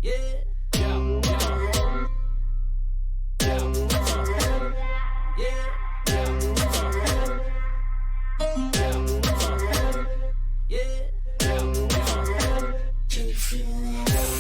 Yeah. Yeah. Yeah. Yeah. Can you feel that?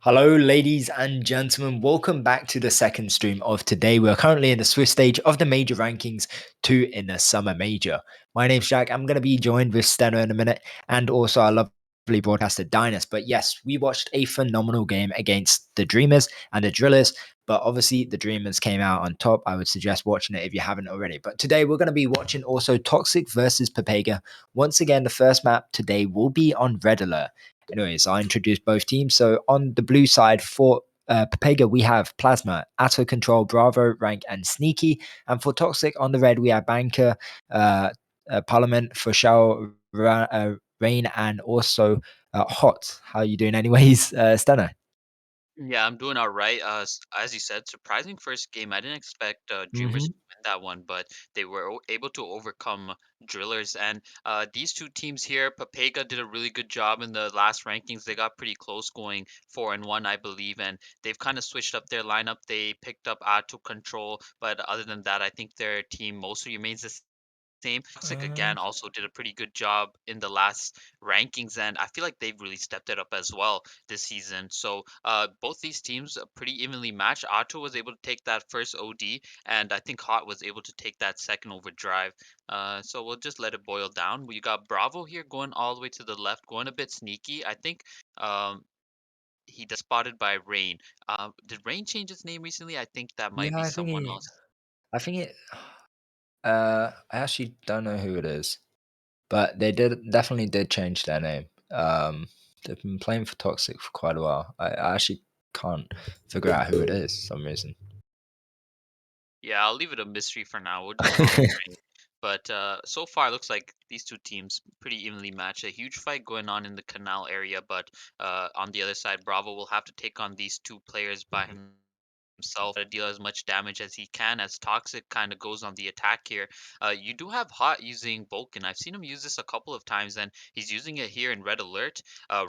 Hello, ladies and gentlemen. Welcome back to the second stream of today. We're currently in the Swiss stage of the major rankings, two in the summer major. My name's Jack. I'm going to be joined with Steno in a minute, and also our lovely broadcaster, Dinus. But yes, we watched a phenomenal game against the Dreamers and the Drillers. But obviously, the Dreamers came out on top. I would suggest watching it if you haven't already. But today, we're going to be watching also Toxic versus Pepega. Once again, the first map today will be on Red Alert. Anyways, I introduced both teams. So on the blue side for Pepega, we have Plasma, Atto Control, Bravo, Rank, and Sneaky. And for Toxic on the red, we have Banker, Parliament, for Rain, and also Hot. How are you doing, anyways, Stunner? Yeah, I'm doing all right. As you said, surprising first game. I didn't expect Dreamers to Hmm. win that one, but they were able to overcome Drillers. And these two teams here, Papega did a really good job in the last rankings. They got pretty close, going 4-1, I believe, and they've kind of switched up their lineup. They picked up Auto Control, but other than that, I think their team mostly remains the same. Toxic Uh, again also did a pretty good job in the last rankings, and I feel like they've really stepped it up as well this season. So both these teams are pretty evenly matched. Otto was able to take that first OD, and I think Hot was able to take that second overdrive. So we'll just let it boil down. We got Bravo here going all the way to the left, going a bit sneaky. I think he does spotted by Rain. Did Rain change his name recently? I think that might yeah, be someone else. I think it. I actually don't know who it is, but they definitely did change their name. They've been playing for Toxic for quite a while. I actually can't figure out who it is for some reason. Yeah, I'll leave it a mystery for now. We'll just call him Rain. But so far, it looks like these two teams pretty evenly matched. A huge fight going on in the canal area, but on the other side, Bravo will have to take on these two players by himself to deal as much damage as he can as Toxic kind of goes on the attack here. You do have Hot using Vulcan. I've seen him use this a couple of times, and he's using it here in Red Alert.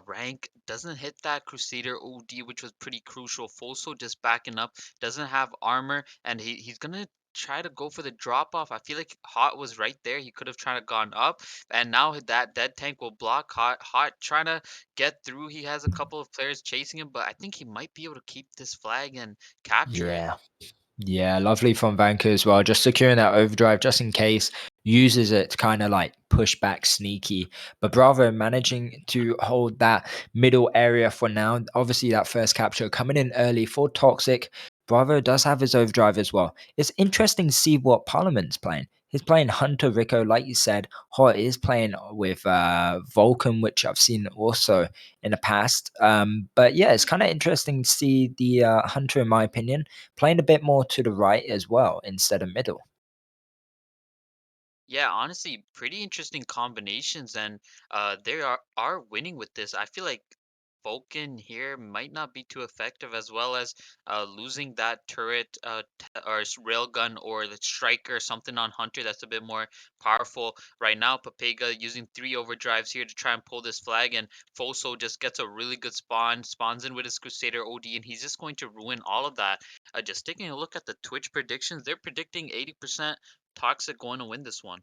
Rank doesn't hit that Crusader OD, which was pretty crucial. Foso just backing up, doesn't have armor, and he's gonna try to go for the drop off. I feel like Hot was right there. He could have tried to gone up, and now that dead tank will block Hot. Hot trying to get through. He has a couple of players chasing him, but I think he might be able to keep this flag and capture it. Yeah. Yeah, lovely from Vanker as well. Just securing that overdrive just in case. Uses it to kind of like push back sneaky. But Bravo managing to hold that middle area for now. Obviously, that first capture coming in early for Toxic. Bravo does have his overdrive as well. It's interesting to see what Parliament's playing. He's playing Hunter Rico, like you said. Hot is playing with Vulcan, which I've seen also in the past. But yeah, it's kind of interesting to see the Hunter, in my opinion, playing a bit more to the right as well instead of middle. Yeah, honestly, pretty interesting combinations, and they are winning with this. I feel like Vulcan here might not be too effective, as well as losing that turret or railgun or the striker or something on Hunter that's a bit more powerful. Right now, Pepega using three overdrives here to try and pull this flag, and Foso just gets a really good spawns in with his Crusader OD, and he's just going to ruin all of that. Just taking a look at the Twitch predictions, they're predicting 80% Toxic going to win this one.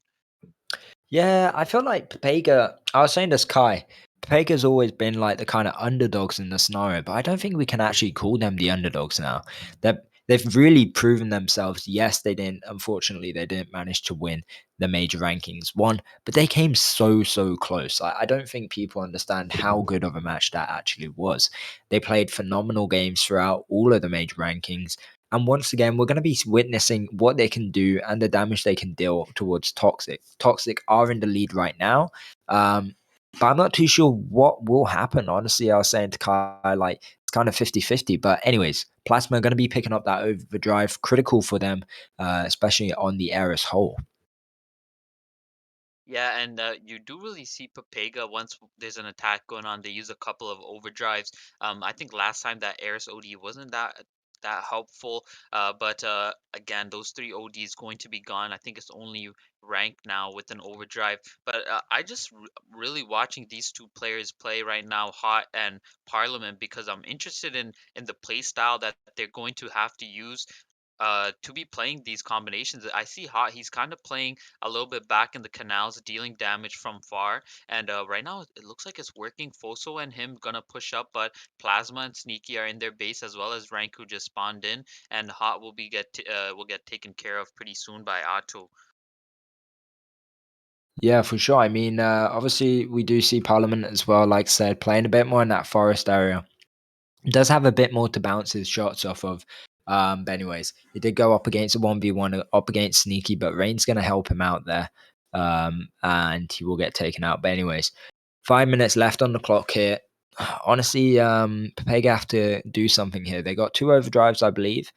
Yeah, I feel like Pepega. I was saying this, Kai. Pepega's always been like the kind of underdogs in the scenario, but I don't think we can actually call them the underdogs now. They've really proven themselves. Yes, they didn't. Unfortunately, they didn't manage to win the major rankings one, but they came so close. I don't think people understand how good of a match that actually was. They played phenomenal games throughout all of the major rankings. And once again, we're going to be witnessing what they can do and the damage they can deal towards Toxic. Toxic are in the lead right now. Um, but I'm not too sure what will happen. Honestly, I was saying to Kai, like, it's kind of 50-50. But, anyways, Plasma are going to be picking up that overdrive, critical for them, especially on the Ares hole. Yeah, and you do really see Pepega once there's an attack going on. They use a couple of overdrives. I think last time that Eris OD wasn't that helpful. But again, those three ODs going to be gone. I think it's only rank now with an overdrive. But I just really watching these two players play right now, Hot and Parliament, because I'm interested in the play style that they're going to have to use. to be playing these combinations. I see Hot. He's kind of playing a little bit back in the canals, dealing damage from far. And right now, it looks like it's working. Foso and him gonna push up, but Plasma and Sneaky are in their base as well as Rank who just spawned in, and Hot will get taken care of pretty soon by Ato. Yeah, for sure. I mean, obviously, we do see Parliament as well, like I said, playing a bit more in that forest area. Does have a bit more to bounce his shots off of. But anyways, he did go up against a 1v1, up against Sneaky, but Rain's going to help him out there. And he will get taken out. But anyways, 5 minutes left on the clock here. Honestly, Pepega have to do something here. They got two overdrives, I believe.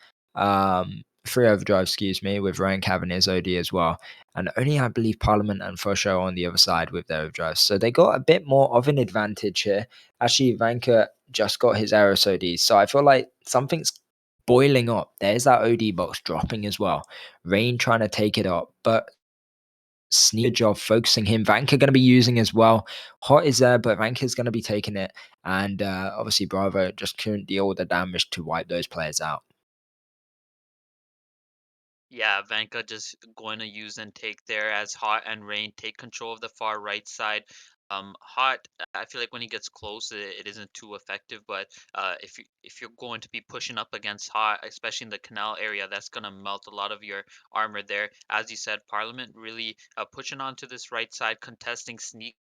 Three overdrives, excuse me, with Rank having his OD as well. And only, I believe, Parliament and Fosho on the other side with their overdrives. So they got a bit more of an advantage here. Actually, Vanka just got his Aeros OD. So I feel like something's boiling up. There's that OD box dropping as well. Rain trying to take it up. But sneaker job focusing him. Vanka going to be using as well. Hot is there, but Vanka's going to be taking it. And obviously, Bravo just couldn't deal with the damage to wipe those players out. Yeah, Vanka just going to use and take there as Hot and Rain take control of the far right side. Hot, I feel like when he gets close, it isn't too effective. But if you're going to be pushing up against Hot, especially in the canal area, that's gonna melt a lot of your armor there. As you said, Parliament really pushing onto this right side, contesting Sneak.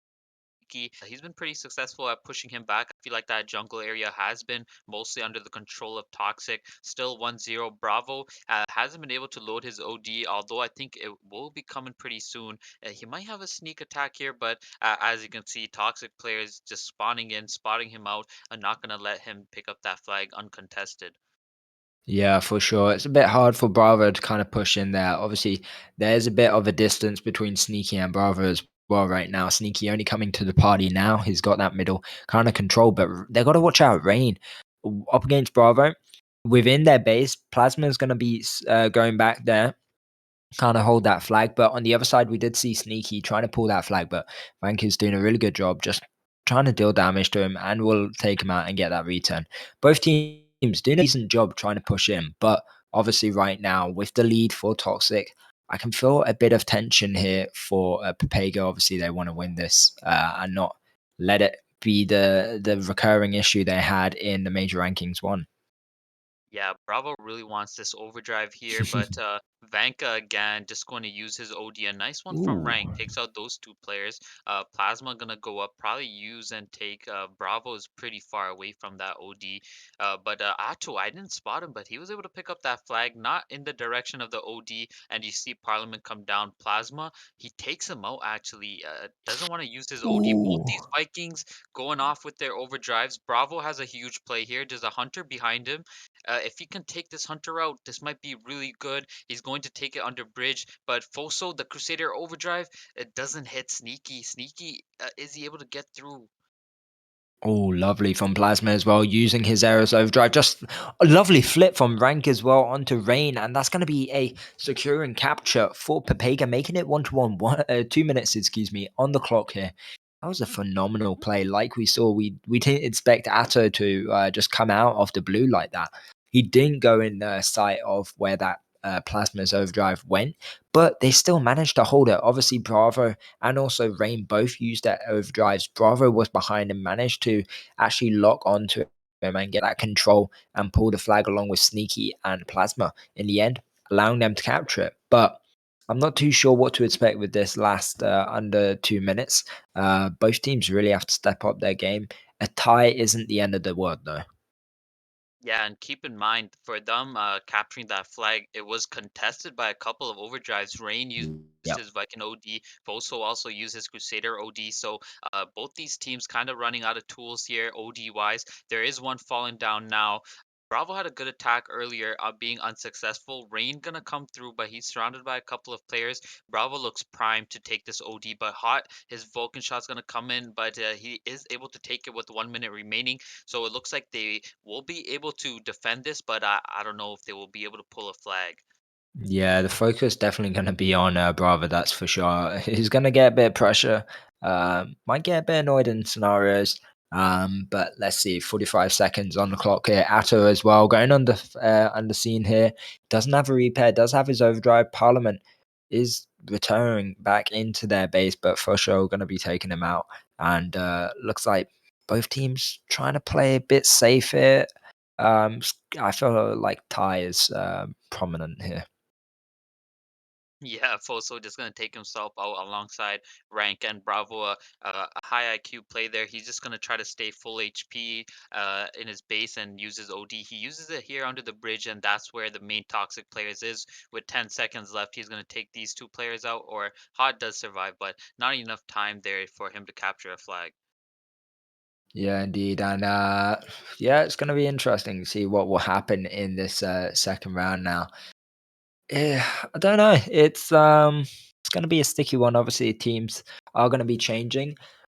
He's been pretty successful at pushing him back. I feel like that jungle area has been mostly under the control of Toxic. Still 1-0. Bravo hasn't been able to load his OD, although I think it will be coming pretty soon. He might have a sneak attack here, but as you can see, Toxic players just spawning in, spotting him out, and not going to let him pick up that flag uncontested. Yeah, for sure. It's a bit hard for Bravo to kind of push in there. Obviously, there's a bit of a distance between Sneaky and Bravo as well right now. Sneaky only coming to the party now. He's got that middle kind of control, but they got to watch out. Rain up against Bravo within their base. Plasma is going to be going back there, kind of hold that flag. But on the other side, we did see Sneaky trying to pull that flag, but Rank is doing a really good job just trying to deal damage to him and will take him out and get that return. Both teams doing a decent job trying to push in, but obviously right now with the lead for Toxic, I can feel a bit of tension here for Pepega. Obviously, they want to win this and not let it be the recurring issue they had in the major rankings one. Yeah, Bravo really wants this overdrive here, but Vanka again just going to use his OD. A nice one from Ooh. Rank takes out those two players. Plasma gonna go up, probably use and take. Bravo is pretty far away from that OD. But Ato, I didn't spot him, but he was able to pick up that flag, not in the direction of the OD. And you see Parliament come down. Plasma, he takes him out actually. Doesn't want to use his OD. Both Ooh. these Vikings going off with their overdrives. Bravo has a huge play here. There's a hunter behind him. If he can take this hunter out, this might be really good. He's going to take it under bridge, but Foso, the Crusader overdrive, it doesn't hit Sneaky. Sneaky, is he able to get through? Oh, lovely from Plasma as well, using his Aeros Overdrive. Just a lovely flip from Rank as well onto Rain, and that's going to be a secure and capture for Pepega, making it 1-1, 2 minutes, excuse me, on the clock here. That was a phenomenal play. Like we saw, we didn't expect Atto to just come out of the blue like that. He didn't go in the sight of where that Plasma's Overdrive went, but they still managed to hold it. Obviously, Bravo and also Rain both used their overdrives. Bravo was behind and managed to actually lock onto him and get that control and pull the flag along with Sneaky and Plasma in the end, allowing them to capture it. But I'm not too sure what to expect with this last under 2 minutes. Both teams really have to step up their game. A tie isn't the end of the world, though. Yeah, and keep in mind for them capturing that flag, it was contested by a couple of overdrives. Rain used Yeah. his Viking OD, Foso also used his Crusader OD. So both these teams kind of running out of tools here, OD wise. There is one falling down now. Bravo had a good attack earlier, being unsuccessful. Rain gonna come through, but he's surrounded by a couple of players. Bravo looks primed to take this OD, but Hot, his Vulcan shot's gonna come in, but he is able to take it with 1 minute remaining. So it looks like they will be able to defend this, but I don't know if they will be able to pull a flag. Yeah, the focus definitely going to be on Bravo, that's for sure. He's going to get a bit of pressure. Might get a bit annoyed in scenarios. But let's see, 45 seconds on the clock here. Atto as well, going under scene here. Doesn't have a repair, does have his overdrive. Parliament is returning back into their base, but for sure going to be taking him out. And looks like both teams trying to play a bit safe here. I feel like Ty is prominent here. Yeah, Foso just gonna take himself out alongside Rank and Bravo, a high IQ play there. He's just gonna try to stay full HP in his base and use his OD. He uses it here under the bridge, and that's where the main toxic players is. With 10 seconds left, he's gonna take these two players out. Or Hot does survive, but not enough time there for him to capture a flag. Yeah, indeed. And yeah, it's going to be interesting to see what will happen in this second round now. Yeah, I don't know. It's going to be a sticky one. Obviously, teams are going to be changing.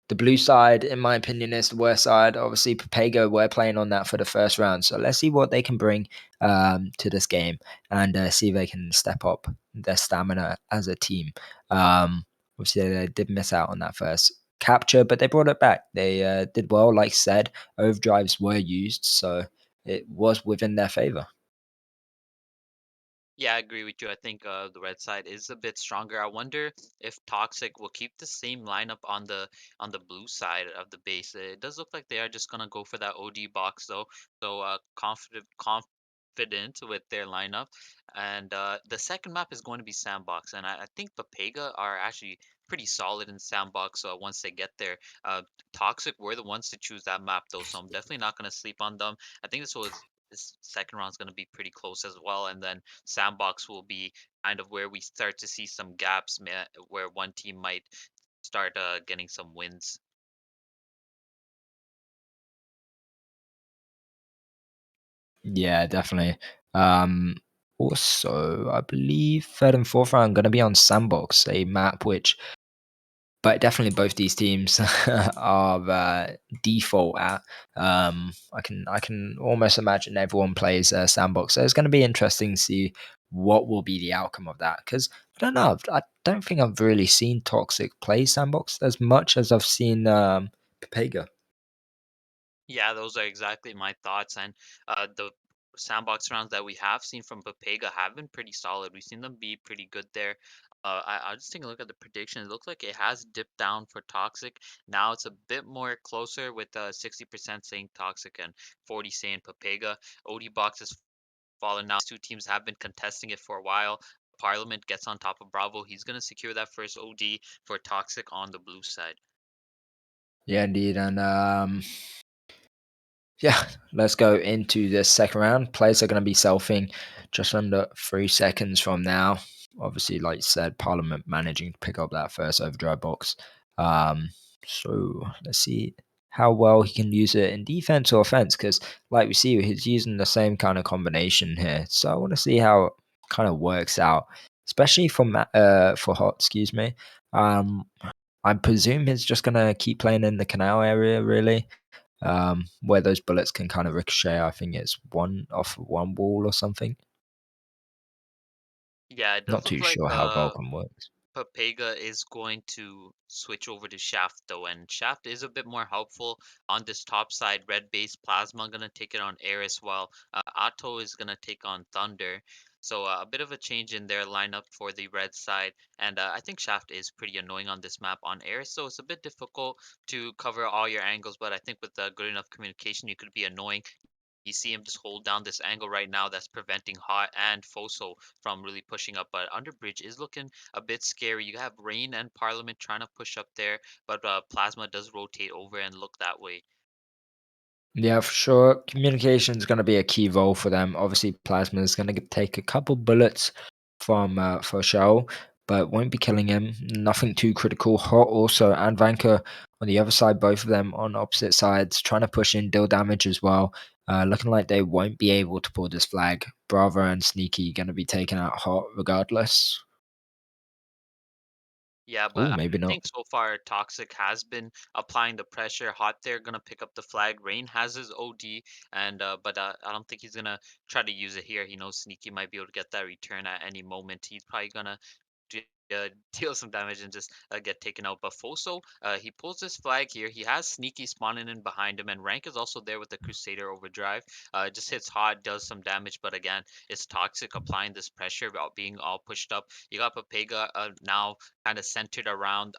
The blue side, in my opinion, is the worst side. Obviously, Pepega, we're playing on that for the first round. So let's see what they can bring to this game and see if they can step up their stamina as a team. Obviously, they did miss out on that first capture, but they brought it back. They did well, like said. Overdrives were used, so it was within their favor. Yeah, I agree with you. I think the red side is a bit stronger. I wonder if Toxic will keep the same lineup on the blue side of the base. It does look like they are just gonna go for that OD box though. So confident with their lineup. And the second map is going to be Sandbox, and I think Pepega are actually pretty solid in Sandbox. Once they get there, Toxic were the ones to choose that map though, so I'm definitely not gonna sleep on them. I think this second round is going to be pretty close as well, and then Sandbox will be kind of where we start to see some gaps where one team might start getting some wins. Yeah, definitely. Um, Also, I believe third and fourth round going to be on Sandbox, a map which, but definitely both these teams are default at. I can almost imagine everyone plays Sandbox, so it's going to be interesting to see what will be the outcome of that. Because I don't know, I don't think I've really seen Toxic play Sandbox as much as I've seen Pepega. Yeah, those are exactly my thoughts. And the sandbox rounds that we have seen from Pepega have been pretty solid. We've seen them be pretty good there. I just take a look at the prediction. It looks like it has dipped down for Toxic. Now it's a bit more closer with 60% saying Toxic and 40 saying Pepega. OD box has fallen now. These two teams have been contesting it for a while. Parliament gets on top of Bravo. He's going to secure that first OD for Toxic on the blue side. Yeah, indeed, and yeah, let's go into the second round. Players are going to be selfing just under 3 seconds from now. Obviously, like you said, Parliament managing to pick up that first overdrive box. So let's see how well he can use it in defense or offense. Because, like we see, he's using the same kind of combination here. So I want to see how it kind of works out, especially for Hot. Excuse me. Um, I presume he's just gonna keep playing in the canal area, really, where those bullets can kind of ricochet. I think it's one off one wall or something. Yeah, it Not does look too like sure how Vulcan works. Pepega is going to switch over to Shaft though, and Shaft is a bit more helpful on this top side. Red base Plasma gonna take it on Eris, while Atto is gonna take on Thunder. So a bit of a change in their lineup for the red side, and I think Shaft is pretty annoying on this map on Eris, so it's a bit difficult to cover all your angles. But I think with good enough communication, you could be annoying. You see him just hold down this angle right now that's preventing Hot and Foso from really pushing up. But Underbridge is looking a bit scary. You have Rain and Parliament trying to push up there, but Plasma does rotate over and look that way. Yeah, for sure. Communication is going to be a key role for them. Obviously, Plasma is going to take a couple bullets from for show, but won't be killing him. Nothing too critical. Hot also and Vanker on the other side, both of them on opposite sides, trying to push in, deal damage as well. Looking like they won't be able to pull this flag. Bravo and Sneaky going to be taking out Hot regardless. Yeah, Oh, but I maybe not. think so far Toxic has been applying the pressure. Hot there gonna pick up the flag. Rain has his OD, and but I don't think he's gonna try to use it here. He knows Sneaky might be able to get that return at any moment. He's probably gonna deal some damage and just get taken out. But Foso, he pulls this flag here. He has Sneaky spawning in behind him, and Rank is also there with the Crusader Overdrive. Just hits hot, does some damage, but again, it's Toxic applying this pressure about being all pushed up. You got Pepega now kind of centered around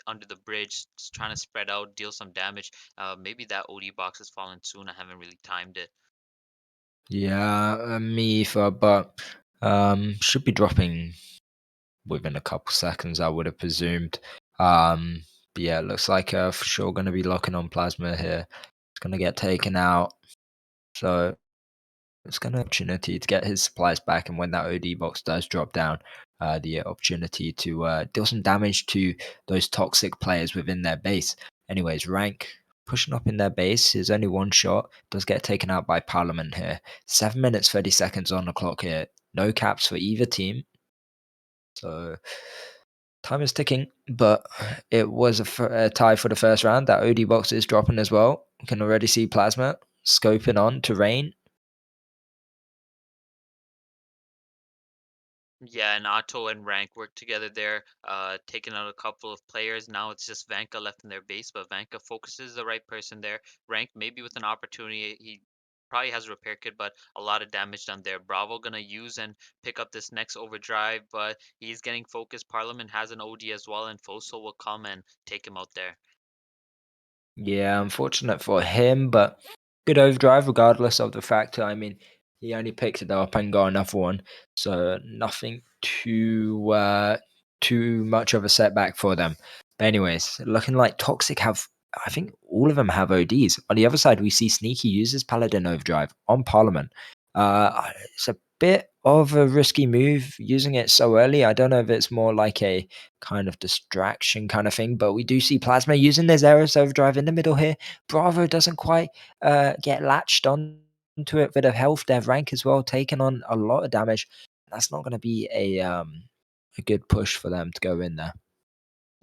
under the bridge, just trying to spread out, deal some damage. Maybe that OD box is falling soon. I haven't really timed it. Yeah, me either, but should be dropping within a couple seconds, I would have presumed. Um, but yeah, it looks like for sure going to be locking on Plasma here. It's going to get taken out, so it's going to opportunity to get his supplies back, and when that OD box does drop down, the opportunity to deal some damage to those toxic players within their base. Anyways, Rank pushing up in their base is only one shot, does get taken out by Parliament here. 7 minutes 30 seconds on the clock here. No caps for either team. So time is ticking, but it was a tie for the first round. That OD box is dropping as well. You can already see Plasma scoping on to Rain. Yeah, and Otto and Rank work together there, taking out a couple of players. Now it's just Vanka left in their base, but Vanka focuses the right person there. Rank maybe with an opportunity. He probably has a repair kit, but a lot of damage done there. Bravo gonna use and pick up this next overdrive, but he's getting focused. Parliament has an OD as well, and Foso will come and take him out there. Yeah, unfortunate for him, but good overdrive regardless of the factor. I mean, he only picked it up and got another one, so nothing too much of a setback for them. But anyways, looking like Toxic have, I think all of them have ODs. On the other side, we see Sneaky uses Paladin Overdrive on Parliament. It's a bit of a risky move using it so early. I don't know if it's more like a kind of distraction kind of thing. But we do see Plasma using their Zeros Overdrive in the middle here. Bravo doesn't quite get latched on to it with a health. Their rank as well, taking on a lot of damage. That's not going to be a good push for them to go in there.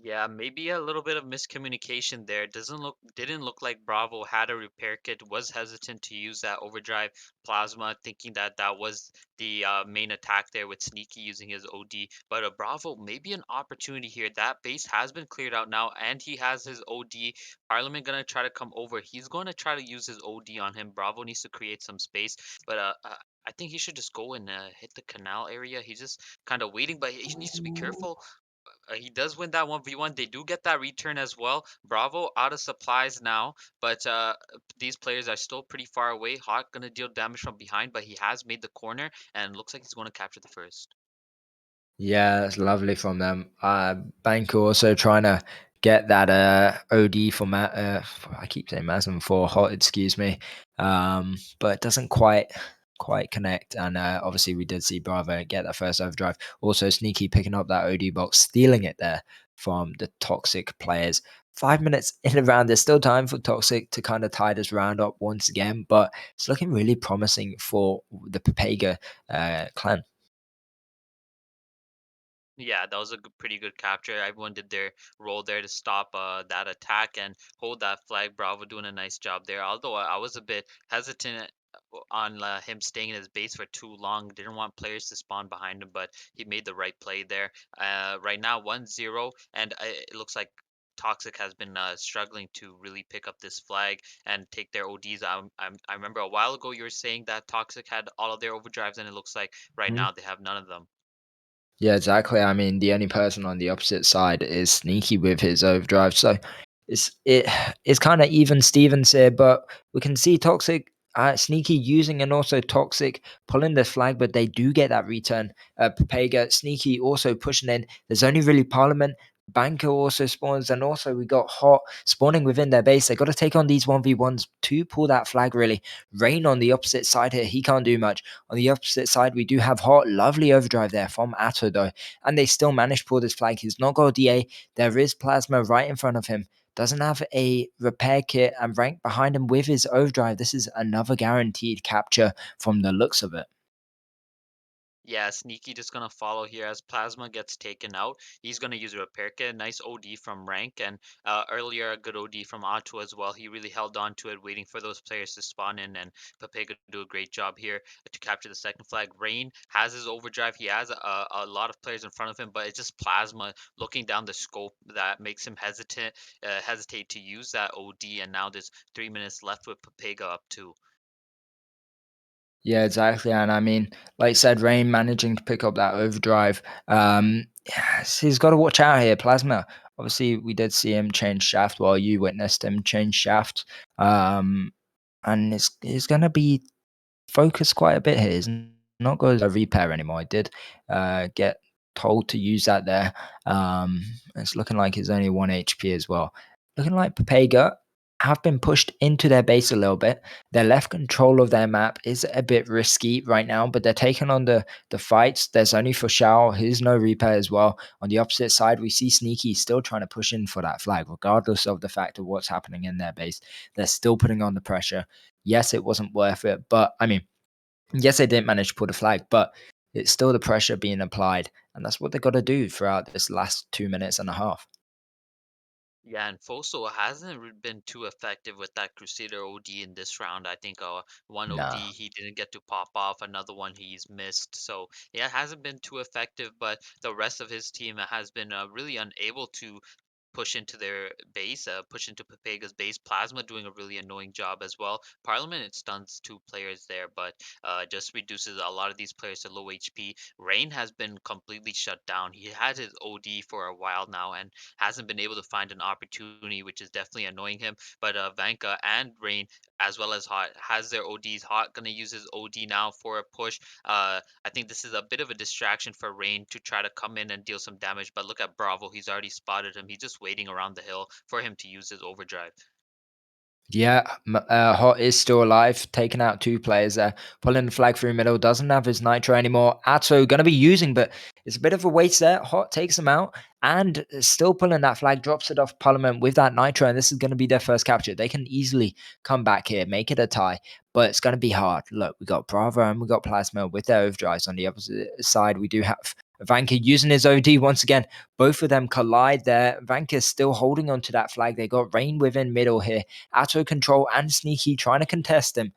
Yeah, maybe a little bit of miscommunication there. Didn't look like Bravo had a repair kit, was hesitant to use that overdrive plasma, thinking that that was the main attack there with Sneaky using his OD. But Bravo, maybe an opportunity here. That base has been cleared out now, and he has his OD. Parliament gonna try to come over. He's going to try to use his OD on him. Bravo needs to create some space, but I think he should just go and hit the canal area. He's just kind of waiting, but he needs to be careful. He does win that 1v1. They do get that return as well. Bravo out of supplies now, but these players are still pretty far away. Hawk gonna deal damage from behind, but he has made the corner and looks like he's going to capture the first. Yeah, that's lovely from them. Banker also trying to get that OD for I keep saying Masm for hot, excuse me. But it doesn't quite connect. And obviously we did see Bravo get that first overdrive. Also Sneaky picking up that OD box, stealing it there from the toxic players. 5 minutes in the round, there's still time for Toxic to kind of tie this round up once again, but it's looking really promising for the Pepega clan. Yeah, that was a pretty good capture. Everyone did their role there to stop that attack and hold that flag. Bravo doing a nice job there. Although I was a bit hesitant on him staying in his base for too long. Didn't want players to spawn behind him, but he made the right play there. Right now, 1-0, and it looks like Toxic has been struggling to really pick up this flag and take their ODs. I remember a while ago you were saying that Toxic had all of their overdrives, and it looks like right now they have none of them. Yeah, exactly. I mean, the only person on the opposite side is Sneaky with his overdrive. So it's kind of even Stevens here, but we can see Toxic, Sneaky using and also Toxic pulling the flag, but they do get that return. Pepega, Sneaky also pushing in. There's only really Parliament. Banco also spawns, and also we got Hot spawning within their base. They got to take on these 1v1s to pull that flag, really. Rain on the opposite side here. He can't do much. On the opposite side, we do have Hot. Lovely overdrive there from Atto, though. And they still manage to pull this flag. He's not got a DA. There is Plasma right in front of him. Doesn't have a repair kit and rank behind him with his overdrive. This is another guaranteed capture from the looks of it. Yeah, Sneaky just gonna follow here as Plasma gets taken out. He's gonna use Repairka. Nice OD from Rank, and earlier a good OD from Otto as well. He really held on to it, waiting for those players to spawn in, and Pepega do a great job here to capture the second flag. Rain has his overdrive. He has a lot of players in front of him, but it's just Plasma looking down the scope that makes him hesitate to use that OD. And now there's 3 minutes left with Pepega up too. Yeah, exactly. And I mean, like you said, Rain managing to pick up that overdrive. Yes, he's got to watch out here. Plasma. Obviously, we did see him change shaft while you witnessed him change shaft. Um, and it's going to be focused quite a bit here. He's not going to repair anymore. I did get told to use that there. It's looking like it's only 1 HP as well. Looking like Pepega have been pushed into their base a little bit. Their left control of their map is a bit risky right now, but they're taking on the fights. There's only for Shao. He's no repair as well. On the opposite side, we see Sneaky still trying to push in for that flag, regardless of the fact of what's happening in their base. They're still putting on the pressure. Yes, it wasn't worth it, but I mean, yes, they didn't manage to pull the flag, but it's still the pressure being applied, and that's what they got to do throughout this last 2 minutes and a half. Yeah, and Foso hasn't been too effective with that Crusader OD in this round. I think one Nah. OD he didn't get to pop off, another one he's missed. So yeah, it hasn't been too effective, but the rest of his team has been really unable to push into their base, push into Pepega's base. Plasma doing a really annoying job as well. Parliament, it stuns two players there, but just reduces a lot of these players to low HP. Rain has been completely shut down. He had his OD for a while now and hasn't been able to find an opportunity, which is definitely annoying him. But Vanka and Rain, as well as Hot, has their ODs. Hot gonna use his OD now for a push. I think this is a bit of a distraction for Rain to try to come in and deal some damage. But look at Bravo. He's already spotted him. He's just waiting around the hill for him to use his overdrive. Yeah, Hot is still alive, taking out two players there, pulling the flag through middle, doesn't have his nitro anymore. Atto going to be using, but it's a bit of a waste there. Hot takes him out and is still pulling that flag, drops it off Parliament with that nitro, and this is going to be their first capture. They can easily come back here, make it a tie, but it's going to be hard. Look, we got Bravo and we got Plasma with their overdrives. On the opposite side, we do have Vanka using his OD once again. Both of them collide there. Vanka is still holding on to that flag. They got Rain within middle here. Atto control and Sneaky trying to contest him.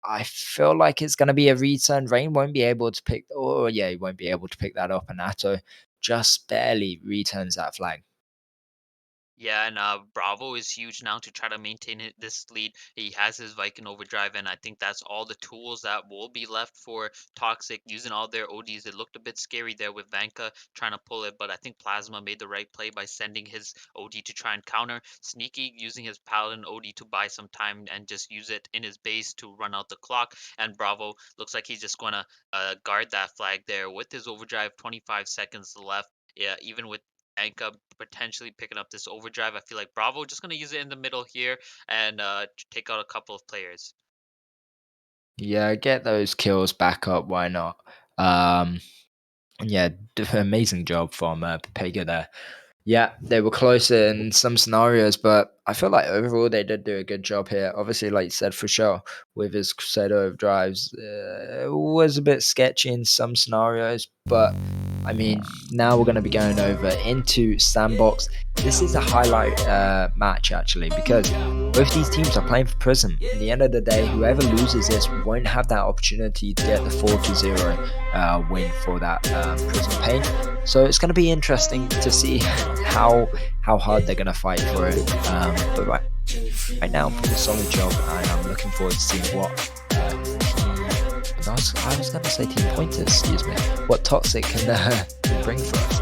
I feel like it's going to be a return. Rain won't be able to pick. Oh yeah, he won't be able to pick that up, and Atto just barely returns that flag. Yeah, and Bravo is huge now to try to maintain this lead. He has his Viking overdrive, and I think that's all the tools that will be left for Toxic using all their ODs. It looked a bit scary there with Vanka trying to pull it, but I think Plasma made the right play by sending his OD to try and counter. Sneaky using his Paladin OD to buy some time and just use it in his base to run out the clock. And Bravo looks like he's just going to guard that flag there with his overdrive. 25 seconds left. Yeah, even with Anka potentially picking up this overdrive. I feel like Bravo just gonna use it in the middle here and take out a couple of players. Yeah, get those kills back up. Why not? Um, yeah, amazing job from Pepega there. Yeah, they were closer in some scenarios, but I feel like overall they did do a good job here. Obviously, like you said, for sure, with his Crusader overdrives, it was a bit sketchy in some scenarios, but I mean, now we're going to be going over into Sandbox. This is a highlight match, actually, because both these teams are playing for Prism. In the end of the day, whoever loses this won't have that opportunity to get the 4-0 win for that Prism Pain. So it's going to be interesting to see how hard they're going to fight for it. But right now, I'm doing a solid job, and I'm looking forward to seeing what I was going to say Team Pointers, excuse me, what Toxic can bring for us.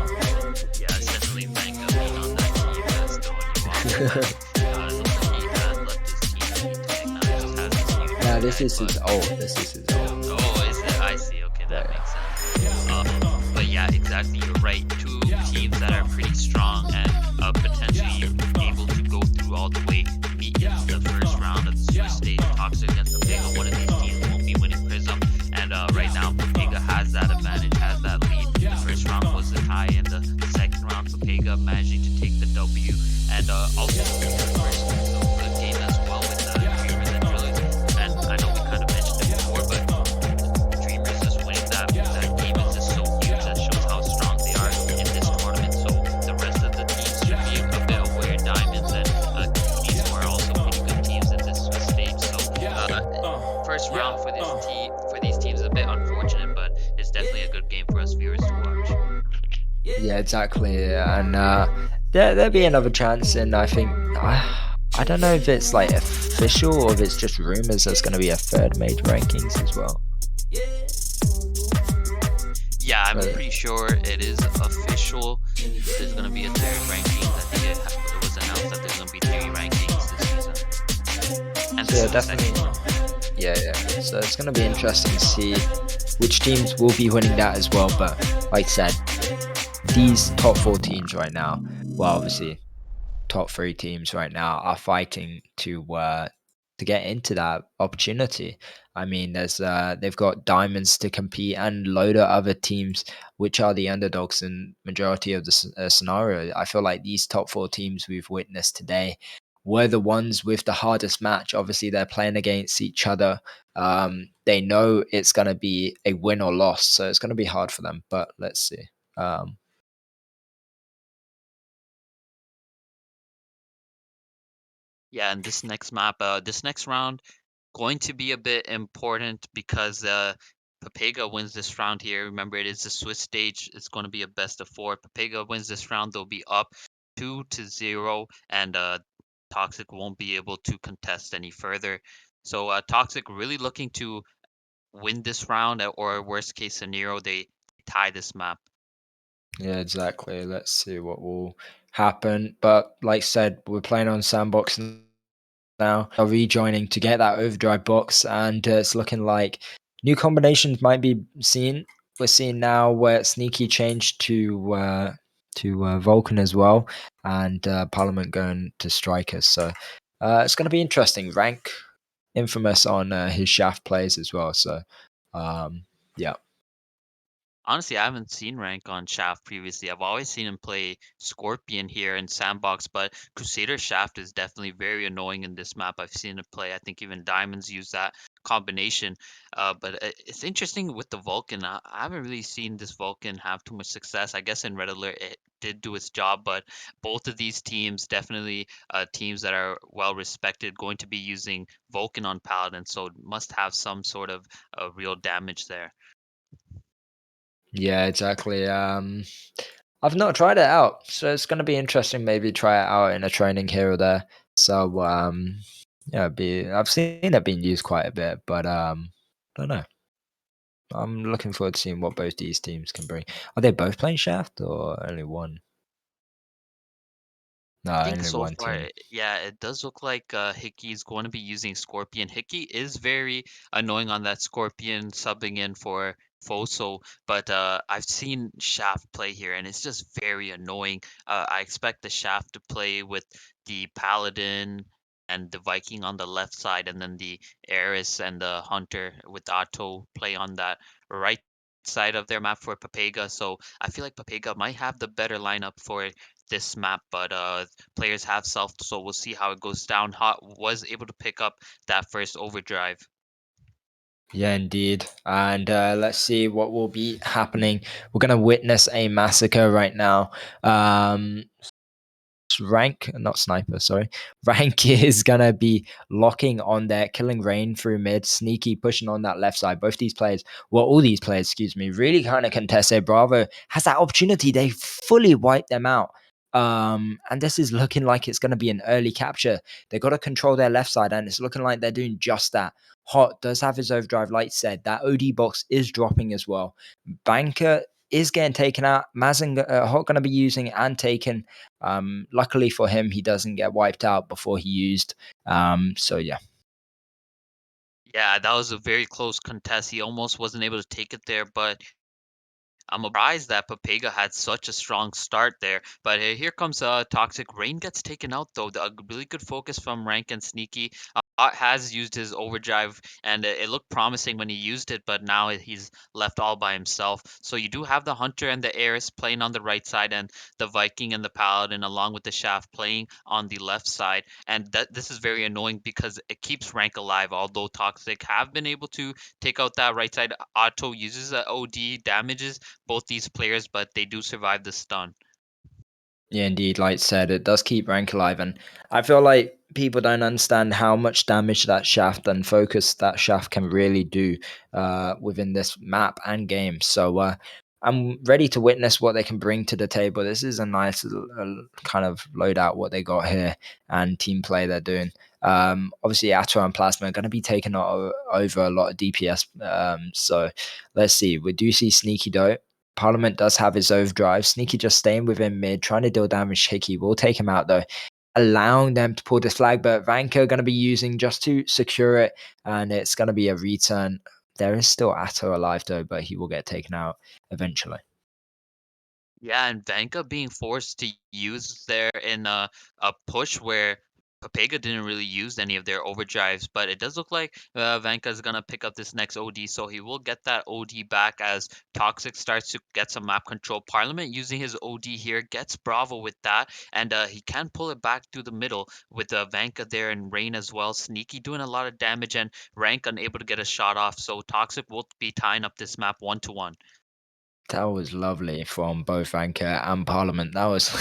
Yeah, it's definitely Manga being on that team that's throwing you off. But, looks like he has left his team tag now. He just has his new Now tag, this is but his old. This is his old. oh, is it? I see. Okay, that Yeah. makes sense. But yeah, exactly. You're right. Two teams that are pretty strong and potentially able to go through all the way, meet in the first round of the Swiss stage. Toxic against Pepega. One of these teams won't be winning Prism, and right now Pepega has that advantage, has that lead. The first round was a tie, and the second round Pepega managing to take the W, and also the first good game as well with the Dreamers and Drillers. And I know we kind of mentioned it before, but Dreamers just winning that game is just round for for these teams is a bit unfortunate, but it's definitely a good game for us viewers to watch. Yeah, exactly. And there'll be another chance, and I think I don't know if it's like official or if it's just rumors. There's going to be a third major rankings as well. Yeah, I'm But pretty sure it is official. There's gonna be a third rankings. I think it was announced that there's gonna be three rankings this season, and so this yeah, is the second definitely. one. Yeah. So it's going to be interesting to see which teams will be winning that as well. But like I said, these top four teams right now, well, obviously top three teams right now are fighting to get into that opportunity. I mean, there's they've got diamonds to compete and load of other teams which are the underdogs in majority of the scenario. I feel like these top four teams we've witnessed today were the ones with the hardest match. Obviously, they're playing against each other. They know it's going to be a win or loss, so it's going to be hard for them. But let's see. Um, Yeah, and this next round, going to be a bit important because Pepega wins this round here. Remember, it is the Swiss stage. It's going to be a best of four. Pepega wins this round, they'll be up 2-0, and Toxic won't be able to contest any further. So Toxic really looking to win this round, or worst case scenario, they tie this map. Yeah, exactly. Let's see what will happen. But like I said, we're playing on sandbox now. Are rejoining to get that overdrive box, and it's looking like new combinations might be seen. We're seeing now where Sneaky changed to Vulcan as well, and Parliament going to Strikers. So it's going to be interesting. Rank infamous on his shaft plays as well. So yeah. Honestly, I haven't seen rank on Shaft previously. I've always seen him play Scorpion here in Sandbox, but Crusader Shaft is definitely very annoying in this map. I've seen it play. I think even Diamonds use that combination. But it's interesting with the Vulcan. I haven't really seen this Vulcan have too much success. I guess in Red Alert it did do its job, but both of these teams definitely teams that are well respected, going to be using Vulcan on Paladin, so must have some sort of real damage there. Yeah, exactly. I've not tried it out, so it's going to be interesting. Maybe try it out in a training here or there. So yeah, be I've seen it being used quite a bit, but I don't know. I'm looking forward to seeing what both these teams can bring. Are they both playing Shaft or only one? No, I think only so one far, team. yeah, it does look like Hickey is going to be using Scorpion. Hickey is very annoying on that Scorpion subbing in for Foso, but I've seen Shaft play here and it's just very annoying. I expect the Shaft to play with the Paladin and the Viking on the left side, and then the Eris and the Hunter with Otto play on that right side of their map for Pepega. So I feel like Pepega might have the better lineup for this map, but players have self, so we'll see how it goes down. Hot was able to pick up that first overdrive. Yeah, indeed. And let's see what will be happening. We're going to witness a massacre right now. Um, rank, not sniper, sorry. Rank is gonna be locking on there, killing Rain through mid, Sneaky pushing on that left side. Both these players, well, all these players, excuse me, really kind of contested. Bravo has that opportunity. They fully wipe them out. And this is looking like it's gonna be an early capture. They got to control their left side, and it's looking like they're doing just that. Hot does have his overdrive, like said. That OD box is dropping as well. Banker is getting taken out. Mazen Hot going to be using and taken. Luckily for him, he doesn't get wiped out before he used. So yeah. Yeah, that was a very close contest. He almost wasn't able to take it there, but I'm surprised that Pepega had such a strong start there. But here comes Toxic. Rain gets taken out though. A really good focus from Rank and Sneaky. Has used his overdrive, and it looked promising when he used it, but now he's left all by himself. So you do have the Hunter and the Eris playing on the right side, and the Viking and the Paladin along with the Shaft playing on the left side. And this is very annoying because it keeps Rank alive, although Toxic have been able to take out that right side. Otto uses a OD, damages both these players, but they do survive the stun. Yeah, indeed. Like I said, it does keep rank alive, and I feel like people don't understand how much damage that shaft and focus that shaft can really do within this map and game. So I'm ready to witness what they can bring to the table. This is a nice little, kind of loadout what they got here and team play they're doing. Obviously, Atto and Plasma are going to be taking over a lot of DPS. So let's see. We do see Sneaky Doe. Parliament does have his overdrive. Sneaky just staying within mid, trying to deal damage. Hickey will take him out though, allowing them to pull this flag. But Vanka going to be using just to secure it, and it's going to be a return. There is still Atto alive though, but he will get taken out eventually. Yeah, and Vanka being forced to use there in a push where Pepega didn't really use any of their overdrives, but it does look like Vanka is gonna pick up this next OD, so he will get that OD back as Toxic starts to get some map control. Parliament using his OD here gets Bravo with that, and he can pull it back through the middle with Vanka there and Rain as well. Sneaky doing a lot of damage and Rank unable to get a shot off, so Toxic will be tying up this map 1-1. That was lovely from both Anchor and Parliament. That was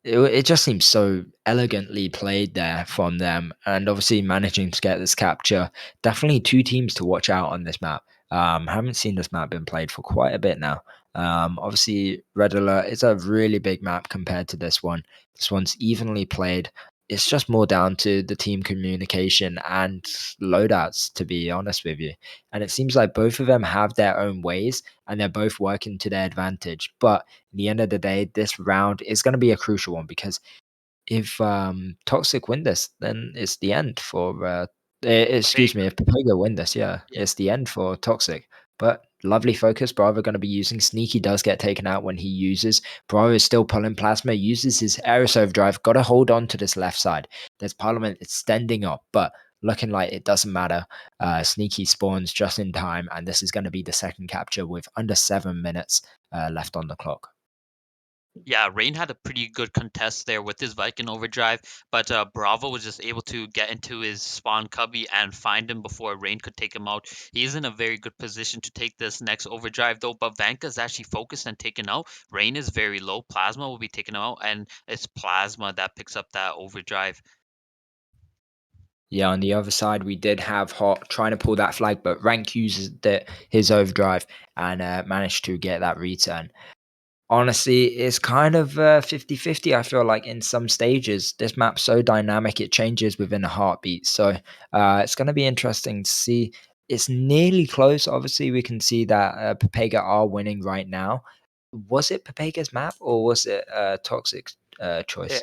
it just seems so elegantly played there from them, and obviously managing to get this capture. Definitely two teams to watch out on this map. Haven't seen this map been played for quite a bit now. Obviously, Red Alert is a really big map compared to this one. This one's evenly played. It's just more down to the team communication and loadouts, to be honest with you. And it seems like both of them have their own ways, and they're both working to their advantage. But the end of the day, this round is going to be a crucial one because if Toxic win this, then it's the end for. Excuse me, Pepega. if Pepega win this, yeah, Yeah. it's the end for Toxic. But lovely focus. Bravo going to be using. Sneaky does get taken out when he uses. Bravo is still pulling plasma. Uses his Aerosov overdrive. Got to hold on to this left side. There's Parliament extending up, but looking like it doesn't matter. Sneaky spawns just in time, and this is going to be the second capture with under 7 minutes left on the clock. Yeah, Rain had a pretty good contest there with his Viking overdrive, but Bravo was just able to get into his spawn cubby and find him before Rain could take him out. He is in a very good position to take this next overdrive though, but Vanka's actually focused and taken out. Rain is very low. Plasma will be taken out, and it's Plasma that picks up that overdrive. Yeah, on the other side, we did have Hot trying to pull that flag, but Rank uses his overdrive and managed to get that return. Honestly, it's kind of 50-50. I feel like in some stages, this map's so dynamic, it changes within a heartbeat. So it's going to be interesting to see. It's nearly close. Obviously, we can see that Pepega are winning right now. Was it Pepega's map or was it Toxic choice?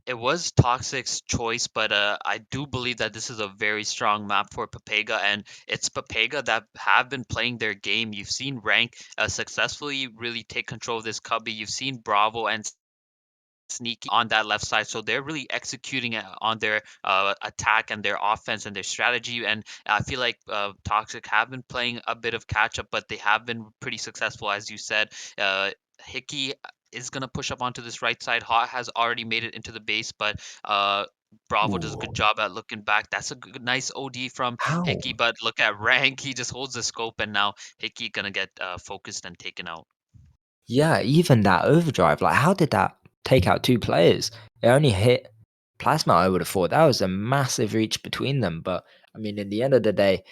It was Toxic's choice, but I do believe that this is a very strong map for Pepega, and it's Pepega that have been playing their game. You've seen Rank successfully really take control of this cubby. You've seen Bravo and Sneaky on that left side, so they're really executing it on their attack and their offense and their strategy. And I feel like Toxic have been playing a bit of catch up, but they have been pretty successful, as you said. Hickey is gonna push up onto this right side. Hot has already made it into the base, but Bravo does a Ooh, good job at looking back. That's a good, nice OD from how? Hickey, but look at Rank. He just holds the scope, and now Hickey gonna get focused and taken out. Yeah, even that overdrive, like how did that take out two players? It only hit Plasma, I would have thought. That was a massive reach between them. But I mean, in the end of the day,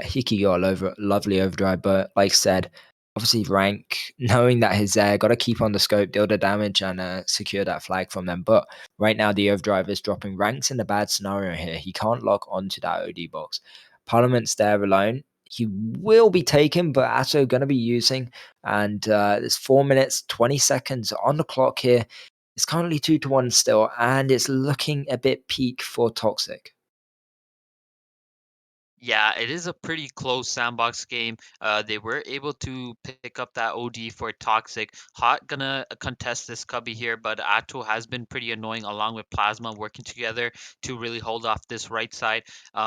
Hickey got a lovely overdrive. But like I said, obviously rank, knowing that he's there, got to keep on the scope, deal the damage, and secure that flag from them. But right now, the overdrive is dropping. Ranks in a bad scenario here. He can't lock onto that OD box. Parliament's there alone. He will be taken, but Atto going to be using and there's 4 minutes 20 seconds on the clock here. It's currently 2-1 still, and it's looking a bit peak for Toxic. Yeah, it is a pretty close sandbox game. They were able to pick up that OD for Toxic. Hot gonna contest this cubby here, but Atto has been pretty annoying along with Plasma working together to really hold off this right side.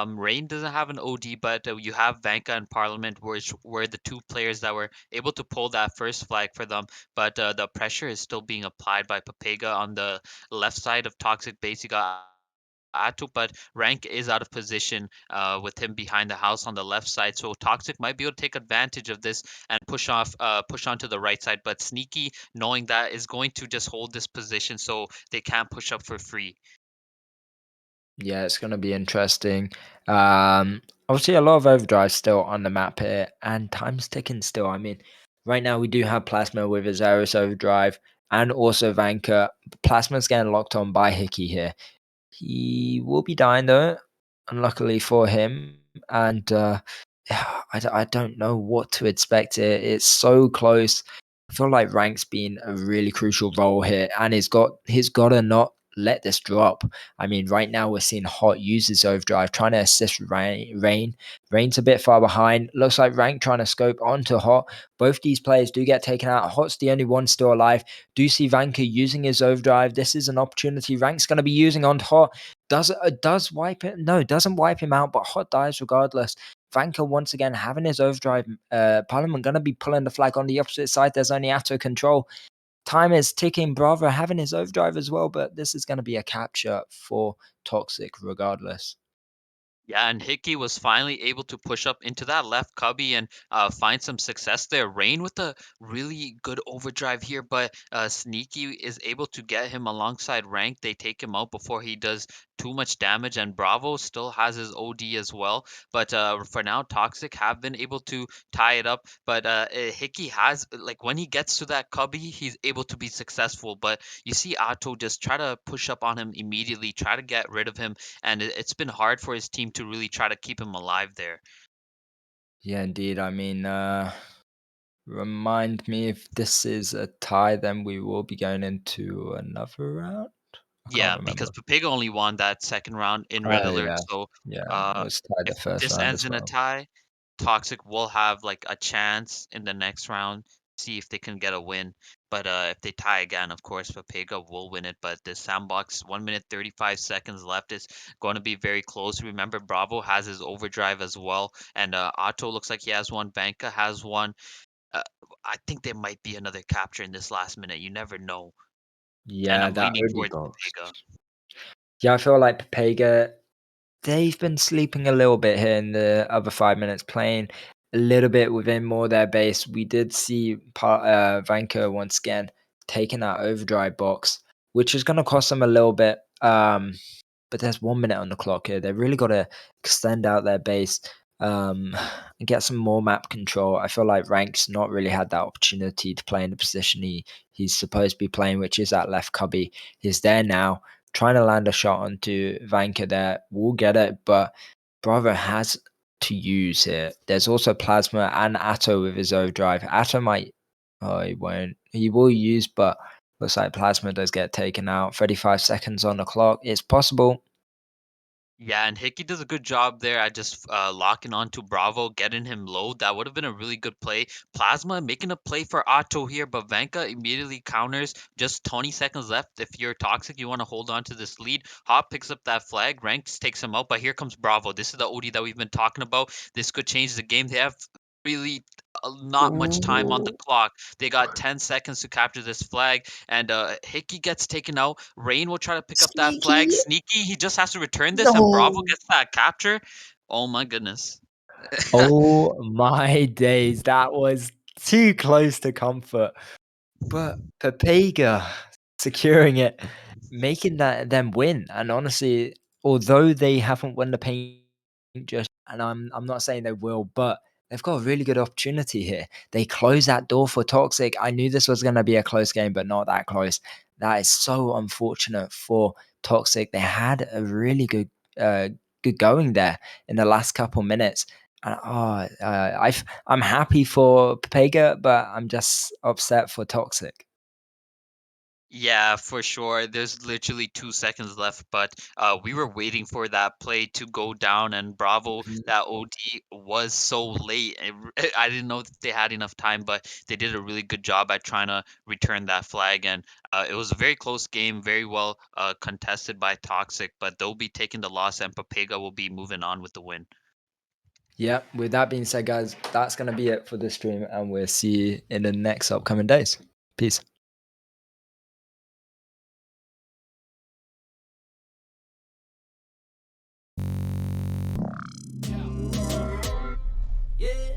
Rain doesn't have an OD, but you have Vanka and Parliament, which were the two players that were able to pull that first flag for them. But the pressure is still being applied by Pepega on the left side of Toxic base. You got Atu, but Rank is out of position with him behind the house on the left side. So Toxic might be able to take advantage of this and push on to the right side. But Sneaky, knowing that, is going to just hold this position so they can't push up for free. Yeah, it's going to be interesting. Obviously, a lot of overdrive still on the map here, and time's ticking still. I mean, right now we do have Plasma with his Aeris overdrive, and also Vanka. Plasma's getting locked on by Hickey here. He will be dying though, unluckily for him. And I don't know what to expect here. It's so close. I feel like Rank's been a really crucial role here, and he's got to not let this drop. I mean, right now we're seeing Hot use his overdrive, trying to assist Rain. Rain's a bit far behind. Looks like Rank trying to scope onto Hot. Both these players do get taken out. Hot's the only one still alive. Do see Vanka using his overdrive. This is an opportunity Rank's going to be using on Hot. Does wipe it? No, doesn't wipe him out, but Hot dies regardless. Vanka once again having his overdrive. Parliament going to be pulling the flag on the opposite side. There's only Atto control. Time is ticking. Bravo having his overdrive as well, but this is going to be a capture for Toxic regardless. Yeah, and Hickey was finally able to push up into that left cubby and find some success there. Rain with a really good overdrive here, but Sneaky is able to get him alongside Rank. They take him out before he does too much damage, and Bravo still has his OD as well. But for now, Toxic have been able to tie it up. But Hickey has, like, when he gets to that cubby, he's able to be successful. But you see Atto just try to push up on him immediately, try to get rid of him, and it's been hard for his team to really try to keep him alive there. Yeah, indeed. I mean, remind me if this is a tie, then we will be going into another round. I can't Yeah, because remember. Pepega only won that second round in red Oh alert. yeah, So yeah. It uh, was tied the if first this round ends as in a well. tie, Toxic will have like a chance in the next round, see if they can get a win. But if they tie again, of course, Pepega will win it. But the sandbox, 1 minute 35 seconds left, is going to be very close. Remember, Bravo has his overdrive as well, and Otto looks like he has one. Banka has one. Uh, I think there might be another capture in this last minute. You never know. And Yeah, I'm that leaning would be towards goals. Pepega. Yeah, I feel like Pepega, they've been sleeping a little bit here in the other 5 minutes, playing a little bit within more their base. We did see Vanko once again taking that overdrive box, which is going to cost them a little bit. But there's 1 minute on the clock here. They've really got to extend out their base and get some more map control. I feel like Rank's not really had that opportunity to play in the position he's supposed to be playing, which is that left cubby. He's there now, trying to land a shot onto Vanka there. We'll get it, but Bravo has to use here. There's also Plasma and Atto with his overdrive. Atto might, oh, he won't. He will use, but looks like Plasma does get taken out. 35 seconds on the clock. It's possible. Yeah, and Hickey does a good job there at just locking on to Bravo, getting him low. That would have been a really good play. Plasma making a play for Otto here, but Vanka immediately counters. Just 20 seconds left. If you're Toxic, you want to hold on to this lead. Hop picks up that flag. Ranks takes him out, but here comes Bravo. This is the OD that we've been talking about. This could change the game. They have really not much time on the Ooh. clock. They got 10 seconds to capture this flag, and Hickey gets taken out. Rain will try to pick up that flag. Sneaky. Sneaky, he just has to return this, and Bravo No. gets that capture. Oh my goodness. Oh my days. That was too close to comfort. But Pepega securing it, making that them win. And honestly, although they haven't won the paint just, and I'm not saying they will, but they've got a really good opportunity here. They close that door for Toxic. I knew this was going to be a close game, but not that close. That is so unfortunate for Toxic. They had a really uh, good going there in the last couple minutes. And I'm happy for Pepega, but I'm just upset for Toxic. Yeah, for sure. There's literally 2 seconds left, but we were waiting for that play to go down, and Bravo, Mhm. that OD was so late. I didn't know that they had enough time, but they did a really good job at trying to return that flag, and it was a very close game, very well contested by Toxic, but they'll be taking the loss, and Papega will be moving on with the win. Yeah, with that being said, guys, that's going to be it for this stream, and we'll see you in the next upcoming days. Peace. yeah.